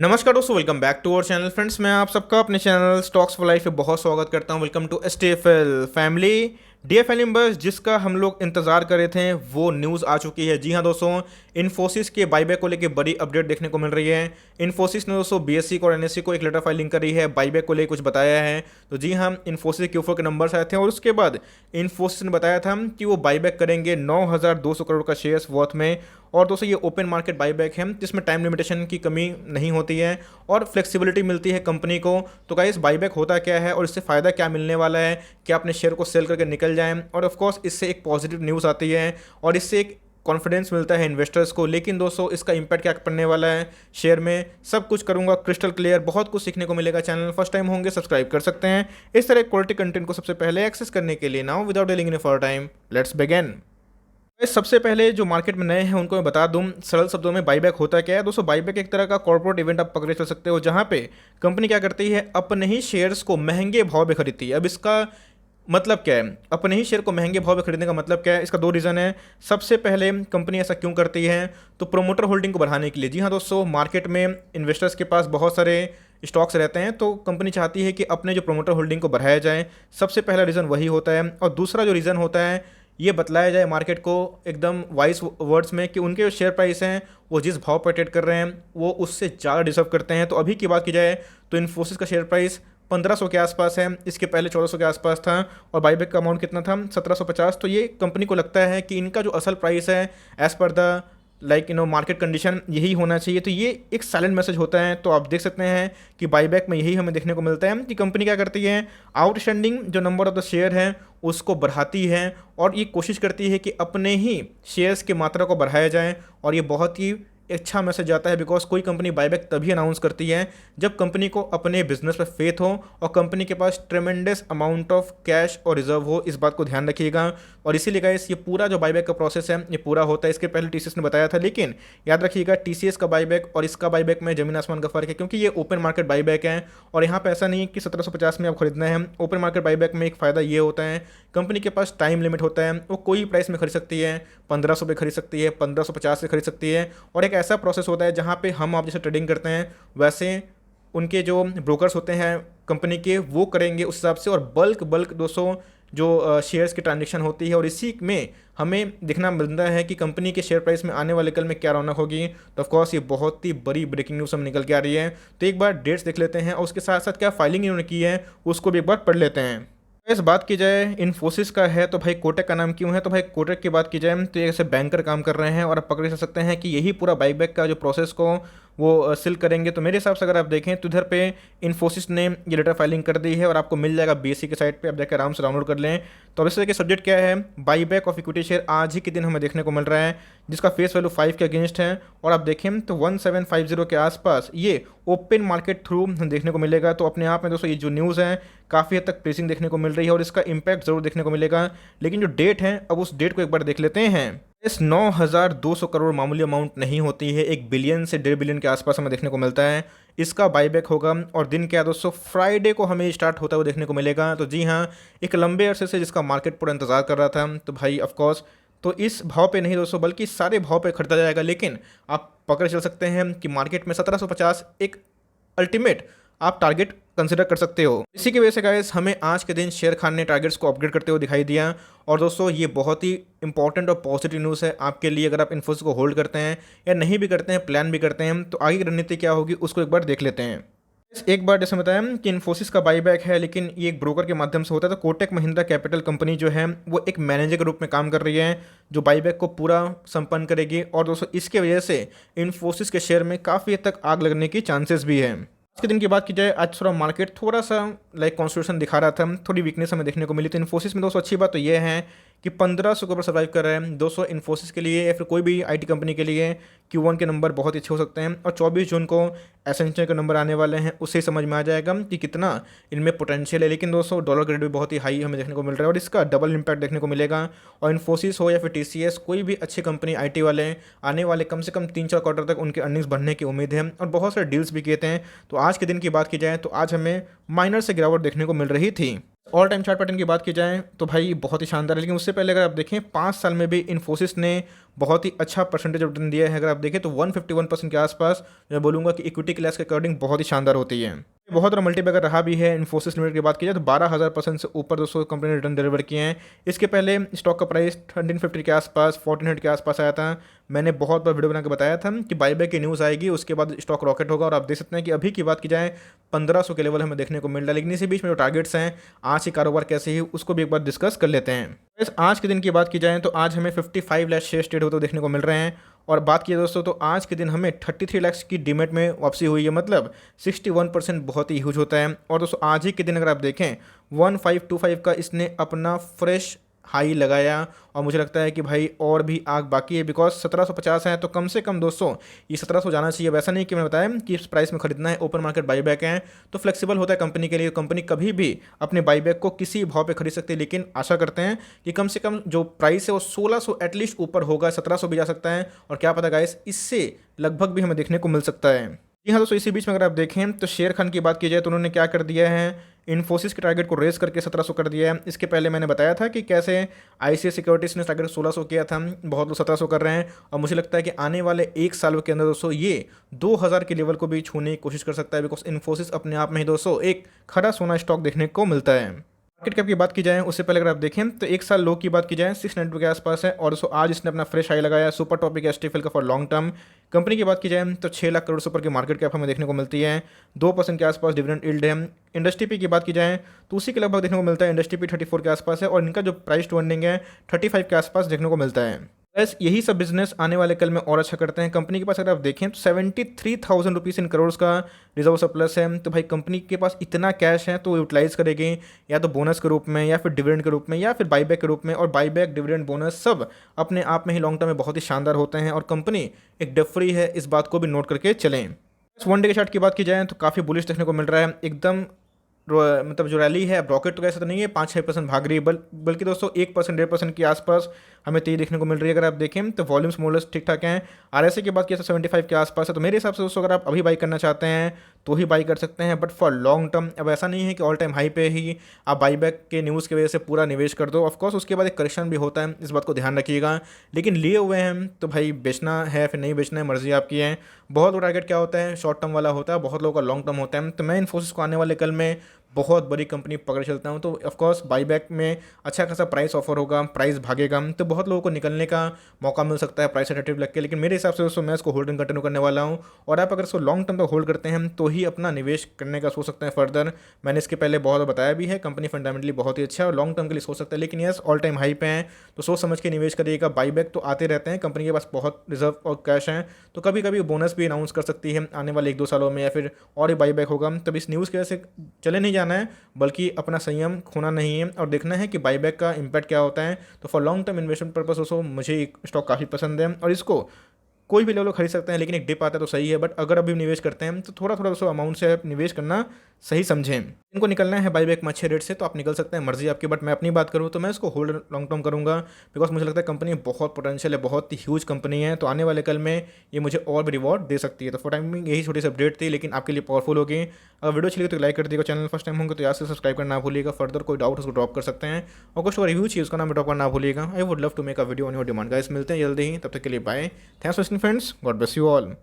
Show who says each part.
Speaker 1: नमस्कार दोस्तों, welcome back to our channel. Friends, मैं आप सबका अपने चैनल स्टॉक्स फॉर लाइफ पे बहुत स्वागत करता हूं। Welcome to STFL family. Dear family members, जिसका हम लोग इंतजार कर रहे थे वो न्यूज़ आ चुकी है। जी हां दोस्तों, इन्फोसिस के बाईबैक को लेकर बड़ी अपडेट देखने को मिल रही है। इन्फोसिस ने दोस्तों बीएससी को और एनएससी को एक लेटर फाइलिंग करी है, बाईबैक को लेकर कुछ बताया है। तो जी हाँ, इन्फोसिस के Q4 के नंबर्स आए थे और उसके बाद इन्फोसिस ने बताया था कि वो बाईबैक करेंगे 9,200 करोड़ का शेयर्स वर्थ में। और दोस्तों, ये ओपन मार्केट बाईबैक है जिसमें टाइम लिमिटेशन की कमी नहीं होती है और फ्लेक्सिबिलिटी मिलती है कंपनी को। तो गाइस, बाईबैक होता क्या है और इससे फ़ायदा क्या मिलने वाला है कि अपने शेयर को सेल करके निकल जाएं, और ऑफ कोर्स इससे एक पॉजिटिव न्यूज़ आती है और इससे एक कॉन्फिडेंस मिलता है इन्वेस्टर्स को। लेकिन दोस्तों, इसका इंपैक्ट क्या पड़ने वाला है शेयर में, सब कुछ करूंगा क्रिस्टल क्लियर। बहुत कुछ सीखने को मिलेगा। चैनल फर्स्ट टाइम होंगे, सब्सक्राइब कर सकते हैं इस तरह क्वालिटी कंटेंट को सबसे पहले एक्सेस करने के लिए। Now without delaying any for time, let's begin. सबसे पहले जो मार्केट में नए हैं उनको मैं बता दूं सरल शब्दों में बाईबैक होता क्या है। दोस्तों, बाईबैक एक तरह का कॉर्पोरेट इवेंट आप पकड़े चल सकते हो, जहां पे कंपनी क्या करती है, अपने ही शेयर्स को महंगे भाव में खरीदती है। अब इसका मतलब क्या है, अपने ही शेयर को महंगे भाव में खरीदने का मतलब क्या है? इसका दो रीज़न है। सबसे पहले, कंपनी ऐसा क्यों करती है, तो प्रोमोटर होल्डिंग को बढ़ाने के लिए। जी हाँ दोस्तों, मार्केट में इन्वेस्टर्स के पास बहुत सारे स्टॉक्स रहते हैं, तो कंपनी चाहती है कि अपने जो प्रोमोटर होल्डिंग को बढ़ाया जाए। सबसे पहला रीज़न वही होता है। और दूसरा जो रीज़न होता है, ये बतलाया जाए मार्केट को एकदम वाइस वर्ड्स में कि उनके जो शेयर प्राइस हैं वो जिस भाव पर ट्रेड कर रहे हैं वो उससे ज़्यादा डिजर्व करते हैं। तो अभी की बात की जाए तो इन्फोसिस का शेयर प्राइस 1500 के आसपास है, इसके पहले 1400 के आसपास था, और बाईबैक का अमाउंट कितना था, 1750। तो ये कंपनी को लगता है कि इनका जो असल प्राइस है as per the market condition यही होना चाहिए। तो ये एक साइलेंट मैसेज होता है। तो आप देख सकते हैं कि बाईबैक में यही हमें देखने को मिलता है कि कंपनी क्या करती है, आउटस्टैंडिंग जो नंबर ऑफ द शेयर है उसको बढ़ाती है और ये कोशिश करती है कि अपने ही शेयर्स की मात्रा को बढ़ाया जाए। और ये बहुत ही अच्छा मैसेज जाता है, बिकॉज कोई कंपनी बाईबैक तभी अनाउंस करती है जब कंपनी को अपने बिजनेस पर फेथ हो और कंपनी के पास ट्रेमेंडस अमाउंट ऑफ कैश और रिजर्व हो। इस बात को ध्यान रखिएगा। और इसीलिए गाइस, ये पूरा जो बाईबैक का प्रोसेस है ये पूरा होता है। इसके पहले टीसीएस ने बताया था, लेकिन याद रखिएगा टीसीएस का बाईबैक और इसका बाईबैक में जमीन आसमान का फर्क है, क्योंकि ये ओपन मार्केट बाईबैक है और यहाँ पे ऐसा नहीं है कि 1750 में आप खरीदना है। ओपन मार्केट बाईबैक में एक फ़ायदा ये होता है, कंपनी के पास टाइम लिमिट होता है, वो कोई प्राइस में खरीद सकती है, 1500 पे खरीद सकती है, 1550 से खरीद सकती है। और एक ऐसा प्रोसेस होता है जहाँ पे हम आप जैसे ट्रेडिंग करते हैं वैसे उनके जो ब्रोकर्स होते हैं कंपनी के वो करेंगे उस हिसाब से। और बल्क बल्क 200 जो शेयर्स की ट्रांजेक्शन होती है, और इसी में हमें दिखना मिलता है कि कंपनी के शेयर प्राइस में आने वाले कल में क्या रौनक होगी। तो ऑफकोर्स ये बहुत ही बड़ी ब्रेकिंग न्यूज़ हम निकल के आ रही है। तो एक बार डेट्स देख लेते हैं और उसके साथ साथ क्या फाइलिंग इन्होंने की है उसको भी एक बार पढ़ लेते हैं। इस बात की जाए इन्फोसिस का है तो भाई कोटक का नाम क्यों है, तो भाई कोटक की बात की जाए तो ये ऐसे बैंकर काम कर रहे हैं और आप पकड़ सकते हैं कि यही पूरा बाईबैक का जो प्रोसेस को वो सिल करेंगे। तो मेरे हिसाब से अगर आप देखें तो इधर पे इन्फोसिस ने ये लेटर फाइलिंग कर दी है और आपको मिल जाएगा बीएससी के साइट पे, आप जाकर आराम से डाउनलोड कर लें। तो अब इस तरह के सब्जेक्ट क्या है, बाईबैक ऑफ इक्विटी शेयर आज ही के दिन हमें देखने को मिल रहा है, जिसका फेस वैल्यू 5 के अगेंस्ट है। और आप देखें तो 1750 के आसपास ये ओपन मार्केट थ्रू देखने को मिलेगा। तो अपने आप में दोस्तों ये जो न्यूज़ है काफ़ी हद तक प्रेसिंग देखने को मिल रही है और इसका इम्पैक्ट ज़रूर देखने को मिलेगा। लेकिन जो डेट है, अब उस डेट को एक बार देख लेते हैं। इस 9,200 करोड़ मामूली अमाउंट नहीं होती है, 1 बिलियन से 1.5 बिलियन के आसपास हमें देखने को मिलता है। इसका बाईबैक होगा और दिन क्या दोस्तों, फ्राइडे को हमें स्टार्ट होता हुआ देखने को मिलेगा। तो जी हाँ, एक लंबे अरसे से जिसका मार्केट पूरा इंतजार कर रहा था। तो भाई ऑफकोर्स तो इस भाव पे नहीं दोस्तों, बल्कि सारे भाव पे खरीदा जाएगा। लेकिन आप पकड़ चल सकते हैं कि मार्केट में 1750 एक अल्टीमेट आप टारगेट कंसिडर कर सकते हो। इसी की वजह से गाइस हमें आज के दिन शेयर खान ने टारगेट्स को अपग्रेड करते हुए दिखाई दिया। और दोस्तों, ये बहुत ही इंपॉर्टेंट और पॉजिटिव न्यूज़ है आपके लिए। अगर आप इन्फोसिस को होल्ड करते हैं या नहीं भी करते हैं, प्लान भी करते हैं, तो आगे की रणनीति क्या होगी उसको एक बार देख लेते हैं। एक बार जैसे बताया कि इन्फोसिस का बाईबैक है, लेकिन ये एक ब्रोकर के माध्यम से होता है। तो कोटक महिंद्रा कैपिटल कंपनी जो है वो एक मैनेजर के रूप में काम कर रही है जो बाईबैक को पूरा संपन्न करेगी। और दोस्तों, इसके वजह से इन्फोसिस के शेयर में काफ़ी हद तक आग लगने की चांसेस भी है। आज के दिन की बात की जाए, आज थोड़ा मार्केट थोड़ा सा कॉन्स्टिट्यूशन दिखा रहा था, थोड़ी वीकनेस हमें देखने को मिली। तो इन्फोसिस में दोस्तों अच्छी बात तो ये है कि 1500 के ऊपर सर्वाइव कर रहे हैं। दोस्तों, इन्फोसिस के लिए या फिर कोई भी आईटी कंपनी के लिए Q1 के नंबर बहुत अच्छे हो सकते हैं। और 24 जून को एसेंशियल के नंबर आने वाले हैं, उससे समझ में आ जाएगा कि कितना इनमें पोटेंशियल है। लेकिन दोस्तों, डॉलर ग्रेड भी बहुत ही हाई हमें देखने को मिल रहा है और इसका डबल इम्पैक्ट देखने को मिलेगा। और इन्फोसिस हो या फिर टीसीएस, कोई भी अच्छी कंपनी आईटी वाले आने वाले कम से कम 3-4 क्वार्टर तक उनके अर्निंग्स बढ़ने की उम्मीद है और बहुत सारे डील्स भी किए थे। तो आज के दिन की बात की जाए तो आज हमें माइनर से गिरावट देखने को मिल रही थी। ऑल टाइम चार्ट पैटर्न की बात की जाए तो भाई बहुत ही शानदार है, लेकिन उससे पहले अगर आप देखें 5 साल में भी इन्फोसिस ने बहुत ही अच्छा परसेंटेज रिटर्न दिया है। अगर आप देखें तो 151% के आसपास मैं बोलूँगा कि इक्विटी क्लास के अकॉर्डिंग बहुत ही शानदार होती है। बहुत बड़ा मल्टीबैगर रहा भी है। इन्फोसिस लिमिटेड की बात की जाए तो 12,000% से ऊपर दोस्तों कंपनी ने रिटर्न डिलीवर किए हैं। इसके पहले स्टॉक का प्राइस 1350 के आसपास 1400 के आसपास आया था। मैंने बहुत बार वीडियो बना के बताया था कि बाईबैक की न्यूज़ आएगी उसके बाद स्टॉक रॉकेट होगा, और आप देख सकते हैं कि अभी की बात की जाए 1500 के लेवल हमें देखने को मिल रहा है। लेकिन इसी बीच में जो टारगेट्स हैं आज के कारोबार कैसे ही उसको भी एक बार डिस्कस कर लेते हैं। बस आज के दिन की बात की जाए तो आज हमें 55 लाख शेयर ट्रेड होते देखने को मिल रहे हैं। और बात की दोस्तों तो आज के दिन हमें 33 लाख की डीमेट में वापसी हुई है, मतलब 61% बहुत ही ह्यूज होता है। और दोस्तों आज ही के दिन अगर आप देखें 1525 का इसने अपना फ्रेश हाई लगाया, और मुझे लगता है कि भाई और भी आग बाकी है, बिकॉज 1750 है तो कम से कम दोस्तों ये 1700 जाना चाहिए। वैसा नहीं कि मैंने बताया कि इस प्राइस में खरीदना है, ओपन मार्केट बाईबैक है तो फ्लेक्सिबल होता है कंपनी के लिए। कंपनी कभी भी अपने बाईबैक को किसी भाव पे खरीद सकती है, लेकिन आशा करते हैं कि कम से कम जो प्राइस है वो 1600 एटलीस्ट ऊपर होगा, 1700 भी जा सकता है, और क्या पता गाइस इससे लगभग भी हमें देखने को मिल सकता है। जी हाँ दोस्तों, इसी बीच में अगर आप देखें तो शेर खान की बात की जाए तो उन्होंने क्या कर दिया है, इन्फोसिस के टारगेट को रेस करके 1700 कर दिया है। इसके पहले मैंने बताया था कि कैसे आईसीआईसीआई सिक्योरिटीज ने टारगेट 1600 किया था, बहुत लोग 1700 कर रहे हैं, और मुझे लगता है कि आने वाले 1 साल के अंदर दोस्तों ये 2000 के लेवल को भी छूने की कोशिश कर सकता है, बिकॉज इन्फोसिस अपने आप में ही दोस्तों एक खरा सोना स्टॉक देखने को मिलता है। मार्केट कैप की बात की जाए उससे पहले अगर आप देखें तो 1 साल लो की बात की जाए 690 के आसपास है, और दोस्तों आज इसने अपना फ्रेश हाई लगाया। सुपर टॉपिक एसटीएफएल का फॉर लॉन्ग टर्म। कंपनी की बात की जाए तो 6 लाख करोड़ से ऊपर की मार्केट कैप हमें देखने को मिलती है। 2% के आसपास डिविडेंड यील्ड है। इंडस्ट्री पी की बात की जाए तो उसी के लगभग देखने को मिलता है। इंडस्ट्री पी 34 के आसपास है, और इनका जो प्राइस टू अर्निंग है 35 के आसपास देखने को मिलता है। बस यही सब बिजनेस आने वाले कल में और अच्छा करते हैं। कंपनी के पास अगर आप देखें तो 73,000 रुपीज़ इन करोड़ का रिजर्व सरप्लस है। तो भाई कंपनी के पास इतना कैश है तो यूटिलाइज करेगी, या तो बोनस के रूप में, या फिर डिविडेंड के रूप में, या फिर बाईबैक के रूप में। और बाईबैक, डिविडेंड, बोनस सब अपने आप में ही लॉन्ग टर्म में बहुत ही शानदार होते हैं, और कंपनी एक डेट फ्री है, इस बात को भी नोट करके चलें। वन डे के चार्ट की बात की जाए तो काफ़ी बुलिश देखने को मिल रहा है। एकदम मतलब जो रैली है, रॉकेट तो कैसे तो नहीं है 5-6% भाग रही है, बल्कि दोस्तों 1% 1.5% के आसपास हमें तेजी देखने को मिल रही है। अगर आप देखें तो वॉल्यूम्स मोलस ठीक ठाक हैं। आरएसए की बात की तो 75 के आसपास है, तो मेरे हिसाब से दोस्तों अगर आप अभी बाई करना चाहते हैं तो ही बाई कर सकते हैं, बट फॉर लॉन्ग टर्म। अब ऐसा नहीं है कि ऑल टाइम हाई पे ही आप बाईबैक के न्यूज़ की वजह से पूरा निवेश कर दो। ऑफकोर्स उसके बाद एक करेक्शन भी होता है, इस बात को ध्यान रखिएगा। लेकिन लिए हुए हैं तो भाई बेचना है फिर नहीं बेचना है, मर्जी आपकी है। बहुत बड़ा टारगेट क्या होता है, शॉर्ट टर्म वाला होता है, बहुत लोगों का लॉन्ग टर्म होता है। तो मैं इन्फोसिस को आने वाले कल में बहुत बड़ी कंपनी पकड़ चलता हूँ, तो ऑफकोर्स बाईबैक में अच्छा खासा प्राइस ऑफर होगा, प्राइस भागेगा, तो बहुत लोगों को निकलने का मौका मिल सकता है प्राइस अट्रैक्टिव लग के। लेकिन मेरे हिसाब से दोस्तों मैं इसको होल्डिंग कंटिन्यू करने वाला हूँ, और आप अगर इसको लॉन्ग टर्म तक होल्ड करते हैं तो ही अपना निवेश करने का सोच सकते हैं फर्दर। मैंने इसके पहले बहुत बताया भी है, कंपनी फंडामेंटली बहुत ही अच्छा है और लॉन्ग टर्म के लिए सोच सकते हैं। लेकिन यस, ऑल टाइम हाई पे हैं तो सोच समझ के निवेश करिएगा। बाईबैक तो आते रहते हैं, कंपनी के पास बहुत रिजर्व और कैश है, तो कभी कभी बोनस भी अनाउंस कर सकती है आने वाले 1-2 सालों में, या फिर और ही बाईबैक होगा। तब इस न्यूज़ की वजह से चले नहीं जाना है, बल्कि अपना संयम खोना नहीं है, और देखना है कि बाईबैक का इम्पैक्ट क्या होता है। तो for long term investment purpose दोस्तों मुझे स्टॉक काफ़ी पसंद है, और इसको कोई भी लेवल खरीद सकते हैं, लेकिन एक डिप आता है तो सही है। बट अगर अभी निवेश करते हैं तो थोड़ा थोड़ा दोस्तों अमाउंट से निवेश करना सही समझें। इनको निकलना है बाईबैक में अच्छे रेट से तो आप निकल सकते हैं, मर्जी आपकी। बट मैं अपनी बात करूँ तो मैं इसको होल्ड लॉन्ग टर्म करूँगा, बिकॉज मुझे लगता है कंपनी बहुत पोटेंशियल है, बहुत ही ह्यूज कंपनी है, तो आने वाले कल में ये मुझे और भी रिवॉर्ड दे सकती है। तो फॉर टाइमिंग यही छोटी सी अपडेट थी, लेकिन आपके लिए पावरफुल होगी। अगर वीडियो अच्छी लगी तो लाइक कर दीजिएगा, चैनल फर्स्ट टाइम होंगे तो याद से सब्सक्राइब करना भूलिएगा। फर्दर कोई डाउट उसको ड्रॉप कर सकते हैं, और कुछ रिव्यू चाहिए उसका नाम ड्रॉप करना भूलिएगा। I would love to make a video on your demand guys. मिलते हैं जल्दी ही, तब तक के लिए bye. Thanks for listening friends, God bless you all.